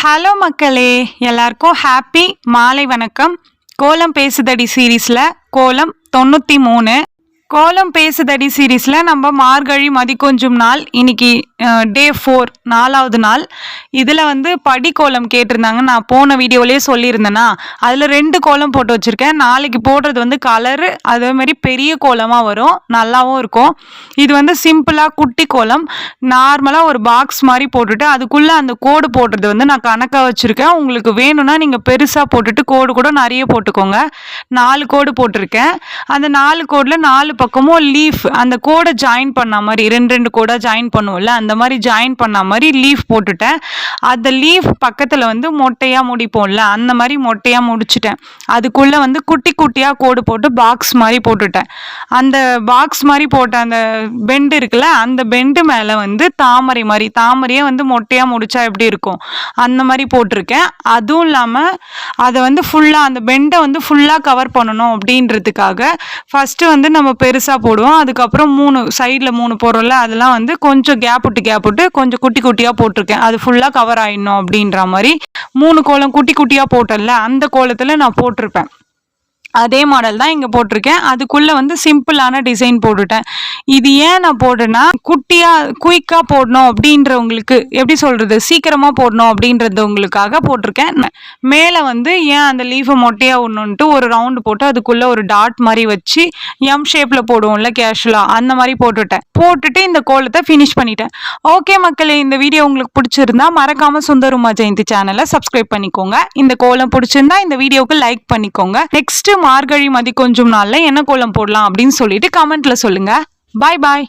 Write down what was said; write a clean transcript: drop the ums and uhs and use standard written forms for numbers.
Hello மக்களே, எல்லாருக்கும் happy மாலை வணக்கம். கோலம் பேசுதடி சீரீஸில் கோலம் 93. கோலம் பேசுதடி சீரீஸில் நம்ம மார்கழி மதிக்கொஞ்சும் நாள் இன்னைக்கு டே 4 4வது நாள். இதில் படி கோலம் கேட்டிருந்தாங்க. நான் போன வீடியோலேயே சொல்லியிருந்தேன்னா அதில் 2 கோலம் போட்டு வச்சுருக்கேன். நாளைக்கு போடுறது கலரு அதேமாரி பெரிய கோலமாக வரும், நல்லாவும் இருக்கும். இது சிம்பிளாக குட்டி கோலம். நார்மலாக ஒரு பாக்ஸ் மாதிரி போட்டுட்டு அதுக்குள்ளே அந்த கோடு போடுறது நான் கணக்காக வச்சுருக்கேன். உங்களுக்கு வேணும்னா நீங்கள் பெருசாக போட்டுட்டு கோடு கூட நிறைய போட்டுக்கோங்க. 4 கோடு போட்டிருக்கேன். அந்த 4 கோடில் 4 பக்கமும் லீஃப், அந்த கோடை ஜாயின் பண்ண மாதிரி 2 கோடை ஜாயின் பண்ணுவோம்ல, அந்த மாதிரி ஜாயின் பண்ண மாதிரி லீஃப் போட்டுட்டேன். அந்த லீஃப் பக்கத்தில் மொட்டையாக முடிப்போம்ல, அந்த மாதிரி மொட்டையாக முடிச்சிட்டேன். அதுக்குள்ளே குட்டி குட்டியாக கோடு போட்டு பாக்ஸ் மாதிரி போட்டுட்டேன். அந்த பாக்ஸ் மாதிரி போட்ட அந்த பெண்டு இருக்குல்ல, அந்த பெண்டு மேலே தாமரை மாதிரி, தாமரையே மொட்டையாக முடிச்சா எப்படி இருக்கும் அந்த மாதிரி போட்டிருக்கேன். அதுவும் இல்லாமல் அதை ஃபுல்லாக அந்த பெண்டை ஃபுல்லாக கவர் பண்ணணும் அப்படின்றதுக்காக ஃபஸ்ட்டு நம்ம பெருசாக போடுவோம். அதுக்கப்புறம் 3 சைடில் 3 போடுறோம்ல, அதெல்லாம் கொஞ்சம் கேப் விட்டு கொஞ்சம் குட்டி குட்டியாக போட்டிருக்கேன். அது ஃபுல்லாக கவர் ஆயிடணும் அப்படின்ற மாதிரி 3 கோலம் குட்டி குட்டியாக போட்டேன்ல, அந்த கோலத்தில் நான் போட்டிருப்பேன். அதே மாடல் தான் இங்கே போட்டிருக்கேன். அதுக்குள்ளே சிம்பிளான டிசைன் போட்டுட்டேன். இது ஏன் நான் போட்டேன்னா, குட்டியாக குயிக்காக போடணும் அப்படின்றவங்களுக்கு, எப்படி சொல்கிறது, சீக்கிரமாக போடணும் அப்படின்றவங்களுக்காக போட்டிருக்கேன். மேலே ஏன் அந்த லீஃபை மொட்டையாக விடணுன்ட்டு ஒரு ரவுண்டு போட்டு அதுக்குள்ளே ஒரு டாட் மாதிரி வச்சு எம் ஷேப்பில் போடுவோம்ல கேஷுவலாக, அந்த மாதிரி போட்டுட்டு இந்த கோலத்தை ஃபினிஷ் பண்ணிட்டேன். ஓகே மக்களே, இந்த வீடியோ உங்களுக்கு பிடிச்சிருந்தா மறக்காமல் சுந்தருமா ஜெயந்தி சேனலை சப்ஸ்கிரைப் பண்ணிக்கோங்க. இந்த கோலம் பிடிச்சிருந்தா இந்த வீடியோவுக்கு லைக் பண்ணிக்கோங்க. நெக்ஸ்ட் மார்கழி மதிக்கொஞ்சும் நாளில் என்ன கோலம் போடலாம் அப்படின்னு சொல்லிட்டு கமெண்ட்ல சொல்லுங்க. பாய் பாய்.